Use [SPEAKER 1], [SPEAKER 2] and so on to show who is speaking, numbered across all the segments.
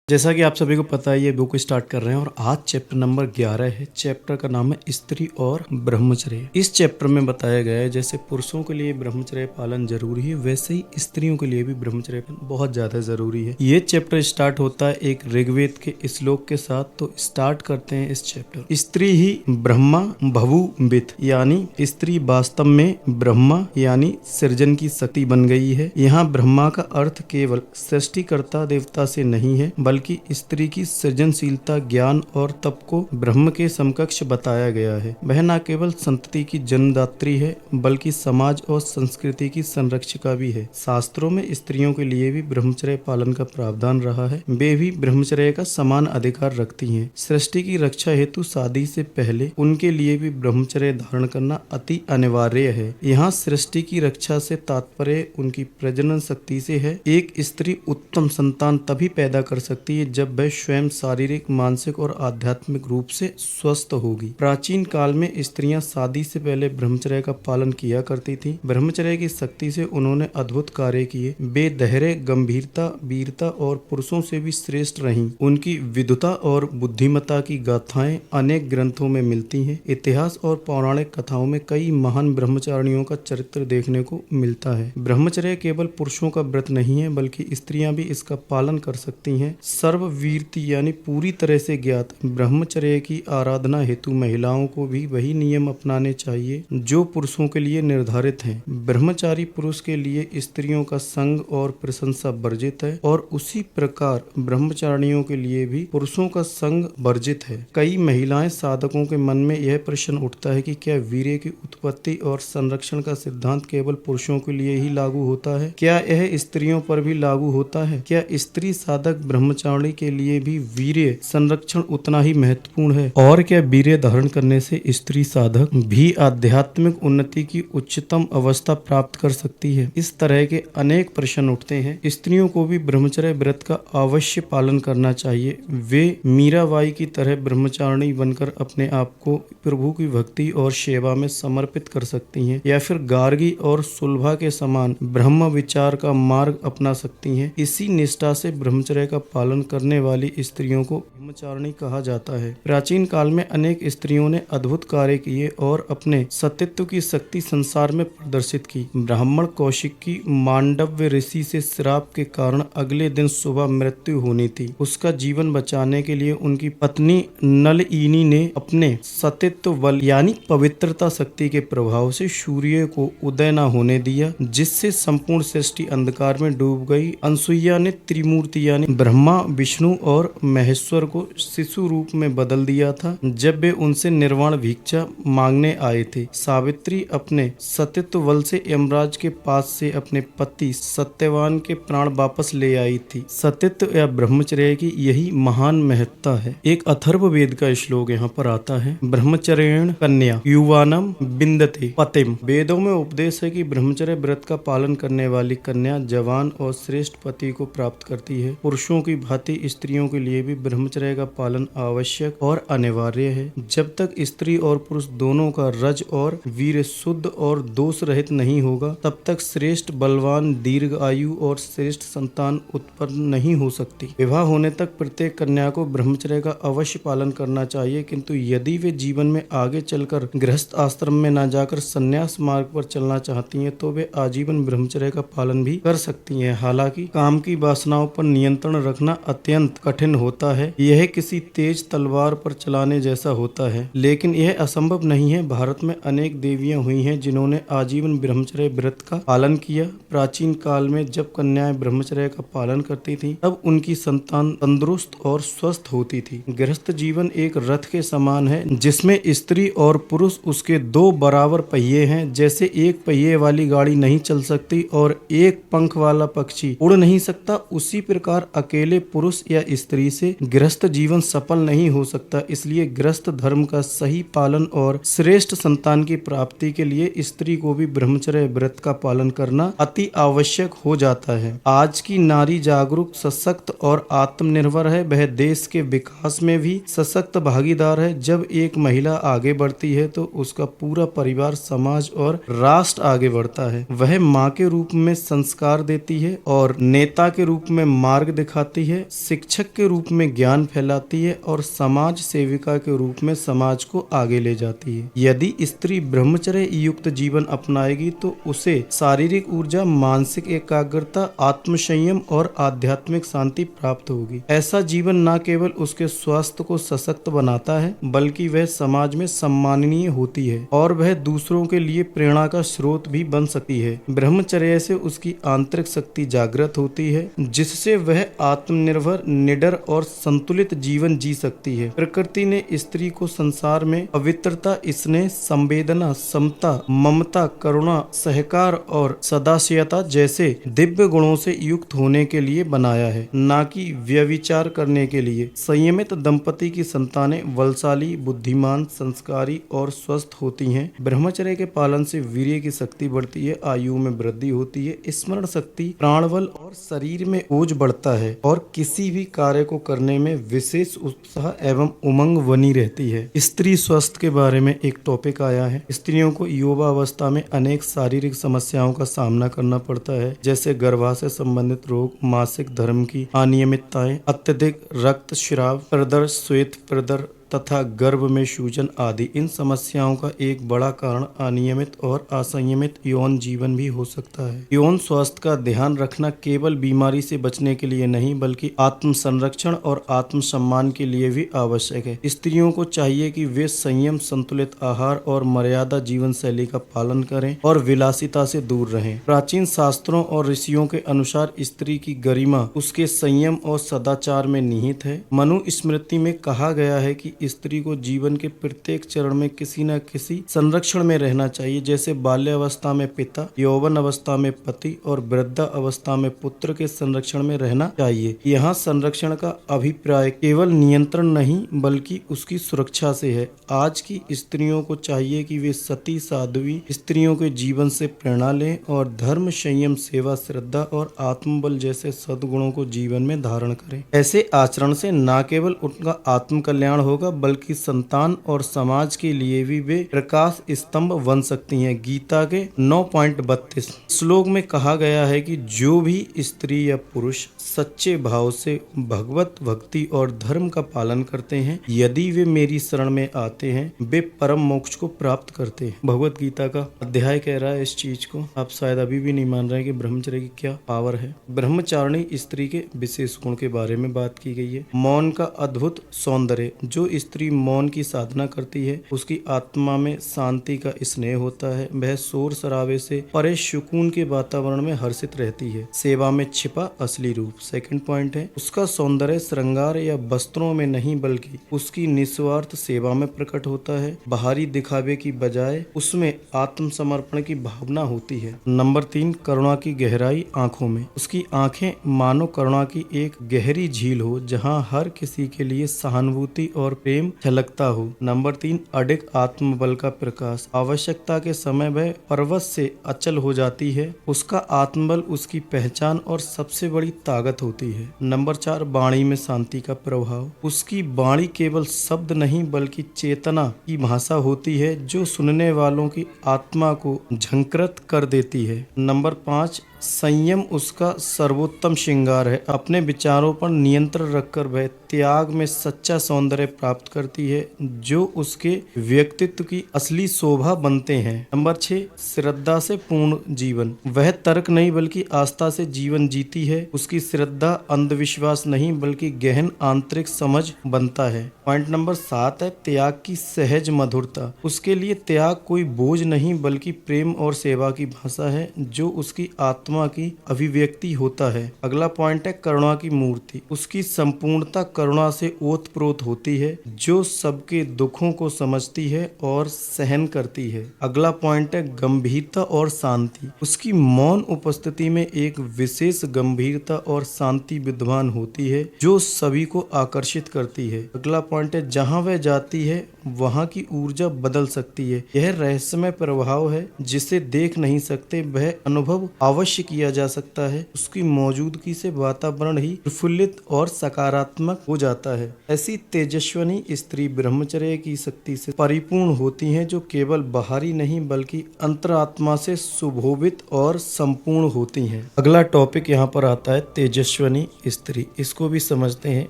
[SPEAKER 1] जैसा कि आप सभी को पता है, ये बुक स्टार्ट कर रहे हैं और आज चैप्टर नंबर 11 है। चैप्टर का नाम है स्त्री और ब्रह्मचर्य। इस चैप्टर में बताया गया है जैसे पुरुषों के लिए ब्रह्मचर्य पालन जरूरी है, वैसे ही स्त्रियों के लिए भी ब्रह्मचर्य पालन बहुत ज्यादा जरूरी है। ये चैप्टर स्टार्ट होता है एक ऋग्वेद के श्लोक के साथ। तो स्टार्ट करते हैं इस चैप्टर। स्त्री ही ब्रह्मा भवुवित, यानी स्त्री वास्तव में ब्रह्मा यानी सृजन की शक्ति बन गई है। यहाँ ब्रह्मा का अर्थ केवल सृष्टिकर्ता देवता से नहीं है, बल्कि स्त्री की सृजनशीलता, ज्ञान और तप को ब्रह्म के समकक्ष बताया गया है। वह न केवल संतति की जन्मदात्री है, बल्कि समाज और संस्कृति की संरक्षिका भी है। शास्त्रों में स्त्रियों के लिए भी ब्रह्मचर्य पालन का प्रावधान रहा है। वे भी ब्रह्मचर्य का समान अधिकार रखती हैं। सृष्टि की रक्षा हेतु शादी से पहले उनके लिए भी ब्रह्मचर्य धारण करना अति अनिवार्य है। यहाँ सृष्टि की रक्षा से तात्पर्य उनकी प्रजनन शक्ति से है। एक स्त्री उत्तम संतान तभी पैदा कर सकती है जब वह स्वयं शारीरिक, मानसिक और आध्यात्मिक रूप से स्वस्थ होगी। प्राचीन काल में स्त्रियां शादी से पहले ब्रह्मचर्य का पालन किया करती थीं। ब्रह्मचर्य की शक्ति से उन्होंने अद्भुत कार्य किए। वे धैर्य, गंभीरता, वीरता और पुरुषों से भी श्रेष्ठ रहीं। उनकी विद्वता और बुद्धिमत्ता की गाथाएं अनेक ग्रंथों में मिलती हैं। इतिहास और पौराणिक कथाओं में कई महान ब्रह्मचारिणियों का चरित्र देखने को मिलता है। ब्रह्मचर्य केवल पुरुषों का व्रत नहीं है, बल्कि स्त्रियां भी इसका पालन कर सकती हैं। सर्ववीर्ति यानी पूरी तरह से ज्ञात ब्रह्मचर्य की आराधना हेतु महिलाओं को भी वही नियम अपनाने चाहिए जो पुरुषों के लिए निर्धारित हैं। ब्रह्मचारी पुरुष के लिए स्त्रियों का संग और प्रशंसा वर्जित है, और उसी प्रकार ब्रह्मचारिणियों के लिए भी पुरुषों का संग वर्जित है। कई महिलाएं साधकों के मन में यह प्रश्न उठता है कि क्या वीर्य की उत्पत्ति और संरक्षण का सिद्धांत केवल पुरुषों के लिए ही लागू होता है? क्या यह स्त्रियों पर भी लागू होता है? क्या स्त्री साधक ब्रह्मचारिणी के लिए भी वीर्य संरक्षण उतना ही महत्वपूर्ण है? और क्या वीर्य धारण करने से स्त्री साधक भी आध्यात्मिक उन्नति की उच्चतम अवस्था प्राप्त कर सकती है? इस तरह के अनेक प्रश्न उठते हैं। स्त्रियों को भी ब्रह्मचर्य व्रत का अवश्य पालन करना चाहिए। वे मीराबाई की तरह ब्रह्मचारिणी बनकर अपने आप को प्रभु की भक्ति और सेवा में समर्पित कर सकती हैं, या फिर गार्गी और सुलभा के समान ब्रह्म विचार का मार्ग अपना सकती हैं। इसी निष्ठा से ब्रह्मचर्य का पालन करने वाली स्त्रियों को ब्रह्मचारिणी कहा जाता है। प्राचीन काल में अनेक स्त्रियों ने अद्भुत कार्य किए और अपने सतीत्व की शक्ति संसार में प्रदर्शित की। ब्राह्मण कौशिक की मांडव्य ऋषि से श्राप के कारण अगले दिन सुबह मृत्यु होनी थी। उसका जीवन बचाने के लिए उनकी पत्नी नलइनी ने अपने सतीत्व बल यानी पवित्रता शक्ति के प्रभाव से सूर्य को उदय न होने दिया, जिससे संपूर्ण सृष्टि अंधकार में डूब गई। अनसुईया ने त्रिमूर्ति यानी ब्रह्मा, विष्णु और महेश्वर को शिशु रूप में बदल दिया था जब वे उनसे निर्वाण भिक्षा मांगने आए थे। सावित्री अपने सतीत्व बल से यमराज के पास से अपने पति सत्यवान के प्राण वापस ले आई थी। सतीत्व या ब्रह्मचर्य की यही महान महत्ता है। एक अथर्ववेद का श्लोक यहाँ पर आता है, ब्रह्मचर्येण कन्या युवानम बिंदते पतिम। वेदों में उपदेश है कि ब्रह्मचर्य व्रत का पालन करने वाली कन्या जवान और श्रेष्ठ पति को प्राप्त करती है। पुरुषों की भांति स्त्रियों के लिए भी ब्रह्मचर्य का पालन आवश्यक और अनिवार्य है। जब तक स्त्री और पुरुष दोनों का रज और वीर शुद्ध और दोष रहित नहीं होगा, तब तक श्रेष्ठ, बलवान, दीर्घ आयु और श्रेष्ठ संतान उत्पन्न नहीं हो सकती। विवाह होने तक प्रत्येक कन्या को ब्रह्मचर्य का अवश्य पालन करना चाहिए, किंतु यदि वे जीवन में आगे चलकर गृहस्थ आश्रम में न जाकर संन्यास मार्ग पर चलना चाहती हैं, तो वे आजीवन ब्रह्मचर्य का पालन भी कर सकती हैं। हालांकि काम की वासनाओं पर नियंत्रण रखना अत्यंत कठिन होता है। यह किसी तेज तलवार पर चलाने जैसा होता है, लेकिन यह असंभव नहीं है। भारत में अनेक देवियां हुई हैं जिन्होंने आजीवन ब्रह्मचर्य व्रत का पालन किया। प्राचीन काल में जब कन्याएं ब्रह्मचर्य का पालन करती थीं, तब उनकी संतान तंदुरुस्त और स्वस्थ होती थी। गृहस्थ जीवन एक रथ के समान है, जिसमें स्त्री और पुरुष उसके दो बराबर पहिए हैं। जैसे एक पहिए वाली गाड़ी नहीं चल सकती और एक पंख वाला पक्षी उड़ नहीं सकता, उसी प्रकार अकेले पुरुष या स्त्री से गृहस्थ युक्त जीवन सफल नहीं हो सकता। इसलिए गृहस्थ धर्म का सही पालन और श्रेष्ठ संतान की प्राप्ति के लिए स्त्री को भी ब्रह्मचर्य व्रत का पालन करना अति आवश्यक हो जाता है। आज की नारी जागरूक, सशक्त और आत्मनिर्भर है। वह देश के विकास में भी सशक्त भागीदार है। जब एक महिला आगे बढ़ती है तो उसका पूरा परिवार, समाज और राष्ट्र आगे बढ़ता है। वह माँ के रूप में संस्कार देती है और नेता के रूप में मार्ग दिखाती है, शिक्षक के रूप में ज्ञान फैलाती है और समाज सेविका के रूप में समाज को आगे ले जाती है। यदि स्त्री ब्रह्मचर्य युक्त जीवन अपनाएगी तो उसे शारीरिक ऊर्जा, मानसिक एकाग्रता, आत्मसंयम और आध्यात्मिक शांति प्राप्त होगी। ऐसा जीवन न केवल उसके स्वास्थ्य को सशक्त बनाता है बल्कि वह समाज में सम्माननीय होती है और वह दूसरों के लिए प्रेरणा का स्रोत भी बन सकती है। ब्रह्मचर्य से उसकी आंतरिक शक्ति जागृत होती है जिससे वह आत्मनिर्भर, निडर और संतुलित जीवन जी सकती है। प्रकृति ने स्त्री को संसार में पवित्रता, स्नेह, संवेदना, समता, ममता, करुणा, सहकार और सदाशयता जैसे दिव्य गुणों से युक्त होने के लिए बनाया है, न कि व्यभिचार करने के लिए। संयमित दंपति की संतानें बलशाली, बुद्धिमान, संस्कारी और स्वस्थ होती हैं। ब्रह्मचर्य के पालन से वीर्य की शक्ति बढ़ती है, आयु में वृद्धि होती है, स्मरण शक्ति, प्राणबल और शरीर में ओज बढ़ता है और किसी भी कार्य को करने में विशेष उत्साह एवं उमंग बनी रहती है। स्त्री स्वास्थ्य के बारे में एक टॉपिक आया है। स्त्रियों को युवावस्था में अनेक शारीरिक समस्याओं का सामना करना पड़ता है, जैसे गर्भाशय संबंधित रोग, मासिक धर्म की अनियमितताएं, अत्यधिक रक्तस्राव, प्रदर, श्वेत प्रदर तथा गर्भ में सूजन आदि। इन समस्याओं का एक बड़ा कारण अनियमित और असंयमित यौन जीवन भी हो सकता है। यौन स्वास्थ्य का ध्यान रखना केवल बीमारी से बचने के लिए नहीं बल्कि आत्म संरक्षण और आत्म सम्मान के लिए भी आवश्यक है। स्त्रियों को चाहिए कि वे संयम, संतुलित आहार और मर्यादा जीवन शैली का पालन करें और विलासिता से दूर रहें। प्राचीन शास्त्रों और ऋषियों के अनुसार स्त्री की गरिमा उसके संयम और सदाचार में निहित है। मनुस्मृति में कहा गया है कि स्त्री को जीवन के प्रत्येक चरण में किसी न किसी संरक्षण में रहना चाहिए, जैसे बाल्यावस्था में पिता, यौवन अवस्था में पति और वृद्धा अवस्था में पुत्र के संरक्षण में रहना चाहिए। यहाँ संरक्षण का अभिप्राय केवल नियंत्रण नहीं बल्कि उसकी सुरक्षा से है। आज की स्त्रियों को चाहिए कि वे सती, साध्वी स्त्रियों के जीवन से प्रेरणा लें और धर्म, संयम, सेवा, श्रद्धा और आत्मबल जैसे सद्गुणों को जीवन में धारण करें। ऐसे आचरण से न केवल उनका आत्म कल्याण होगा बल्कि संतान और समाज के लिए भी वे प्रकाश स्तंभ बन सकती हैं। गीता के 9.32 श्लोक में कहा गया है कि जो भी स्त्री या पुरुष सच्चे भाव से भगवत भक्ति और धर्म का पालन करते हैं, यदि वे मेरी शरण में आते हैं, वे परम मोक्ष को प्राप्त करते हैं। भगवत गीता का अध्याय कह रहा है इस चीज को। आप शायद अभी भी नहीं मान रहे कि ब्रह्मचर्य की क्या पावर है। ब्रह्मचारिणी स्त्री के विशेष गुण के बारे में बात की गई है। मौन का अद्भुत सौंदर्य। जो स्त्री मौन की साधना करती है उसकी आत्मा में शांति का स्नेह होता है। वह शोर शराबे से परे सुकून के वातावरण में हर्षित रहती है। सेवा में छिपा असली रूप। सेकंड पॉइंट है, उसका सौंदर्य श्रृंगार या वस्त्रों में नहीं बल्कि उसकी निस्वार्थ सेवा में प्रकट होता है। बाहरी दिखावे की बजाय उसमें आत्मसमर्पण की भावना होती है। नंबर 3, करुणा की गहराई आंखों में। उसकी आंखें मानो करुणा की एक गहरी झील हो जहाँ हर किसी के लिए सहानुभूति और प्रेम छलकता हो। नंबर 3, अडिग आत्मबल का प्रकाश। आवश्यकता के समय वह पर्वत से अचल हो जाती है। उसका आत्मबल उसकी पहचान और सबसे बड़ी ताकत होती है। नंबर 4, वाणी में शांति का प्रभाव। उसकी वाणी केवल शब्द नहीं बल्कि चेतना की भाषा होती है जो सुनने वालों की आत्मा को झंकृत कर देती है। नंबर 5, संयम उसका सर्वोत्तम श्रृंगार है। अपने विचारों पर नियंत्रण रखकर वह त्याग में सच्चा सौंदर्य प्राप्त करती है जो उसके व्यक्तित्व की असली शोभा बनते हैं। नंबर 6, श्रद्धा से पूर्ण जीवन। वह तर्क नहीं बल्कि आस्था से जीवन जीती है। उसकी श्रद्धा अंधविश्वास नहीं बल्कि गहन आंतरिक समझ बनता है। पॉइंट नंबर 7 है, त्याग की सहज मधुरता। उसके लिए त्याग कोई बोझ नहीं बल्कि प्रेम और सेवा की भाषा है जो उसकी आत्मा आत्मा की अभिव्यक्ति होता है। अगला पॉइंट है करुणा की मूर्ति। उसकी संपूर्णता करुणा से ओतप्रोत होती है, जो सबके दुखों को समझती है और सहन करती है। अगला पॉइंट है गंभीरता और शांति। उसकी मौन उपस्थिति में एक विशेष गंभीरता और शांति विद्यमान होती है, जो सभी को आकर्षित करती है। अगला पॉइंट है जहाँ वह जाती है वहाँ की ऊर्जा बदल सकती है। यह रहस्यमय प्रभाव है जिसे देख नहीं सकते, वह अनुभव अवश्य किया जा सकता है। उसकी मौजूदगी से वातावरण ही प्रफुल्लित और सकारात्मक हो जाता है। ऐसी तेजस्विनी स्त्री ब्रह्मचर्य की शक्ति से परिपूर्ण होती हैं, जो केवल बाहरी नहीं बल्कि अंतरात्मा से सुशोभित और संपूर्ण होती हैं। अगला टॉपिक यहाँ पर आता है तेजस्विनी स्त्री। इसको भी समझते हैं।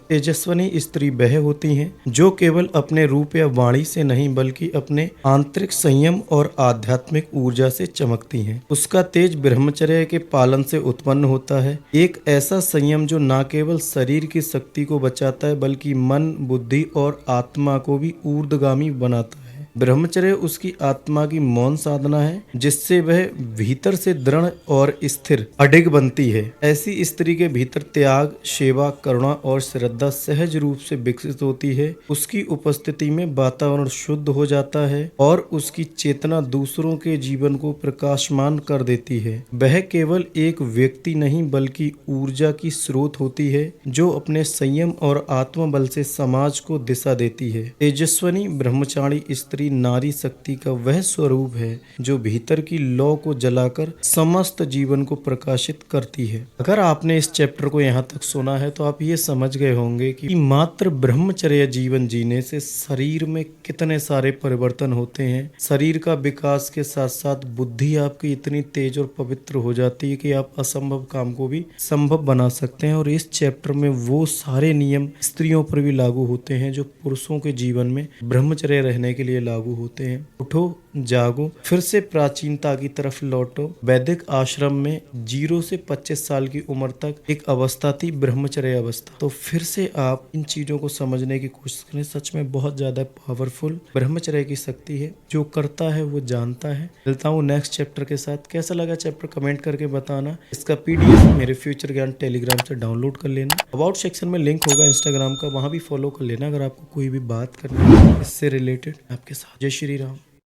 [SPEAKER 1] तेजस्विनी स्त्री वह होती हैं जो केवल अपने रूप या वाणी से नहीं बल्कि अपने आंतरिक संयम और आध्यात्मिक ऊर्जा से चमकती हैं। उसका तेज ब्रह्मचर्य के पालन से उत्पन्न होता है। एक ऐसा संयम जो न केवल शरीर की शक्ति को बचाता है बल्कि मन, बुद्धि और आत्मा को भी ऊर्ध्वगामी बनाता है। ब्रह्मचर्य उसकी आत्मा की मौन साधना है, जिससे वह भीतर से दृढ़ और स्थिर अडिग बनती है। ऐसी स्त्री के भीतर त्याग, सेवा, करुणा और श्रद्धा सहज रूप से विकसित होती है। उसकी उपस्थिति में वातावरण शुद्ध हो जाता है और उसकी चेतना दूसरों के जीवन को प्रकाशमान कर देती है। वह केवल एक व्यक्ति नहीं बल्कि ऊर्जा की स्रोत होती है, जो अपने संयम और आत्मबल से समाज को दिशा देती है। तेजस्विनी ब्रह्मचारी स्त्री नारी शक्ति का वह स्वरूप है जो भीतर की लौ को जलाकर समस्त जीवन को प्रकाशित करती है। अगर आपने इस चैप्टर को यहाँ तक सुना है तो आप ये समझ गए होंगे कि मात्र ब्रह्मचर्य जीवन जीने से शरीर में कितने सारे परिवर्तन होते हैं। शरीर का विकास के साथ साथ बुद्धि आपकी इतनी तेज और पवित्र हो जाती है कि आप असंभव काम को भी संभव बना सकते हैं। और इस चैप्टर में वो सारे नियम स्त्रियों पर भी लागू होते हैं जो पुरुषों के जीवन में ब्रह्मचर्य रहने के लिए लागू होते हैं। उठो, जागो, फिर से प्राचीनता की तरफ लौटो। वैदिक आश्रम में 0 से 25 साल की उम्र तक एक अवस्था थी, ब्रह्मचर्य अवस्था। तो फिर से आप इन चीजों को समझने की कोशिश करें। सच में बहुत ज्यादा पावरफुल ब्रह्मचर्य की शक्ति है। जो करता है वो जानता है। मिलता हूँ नेक्स्ट चैप्टर के साथ। कैसा लगा चैप्टर कमेंट करके बताना। इसका PDF मेरे फ्यूचर ज्ञान टेलीग्राम से डाउनलोड कर लेना। अबाउट सेक्शन में लिंक होगा इंस्टाग्राम का, वहां भी फॉलो कर लेना अगर आपको कोई भी बात करनी है इससे रिलेटेड आपके साथ। जय श्री राम।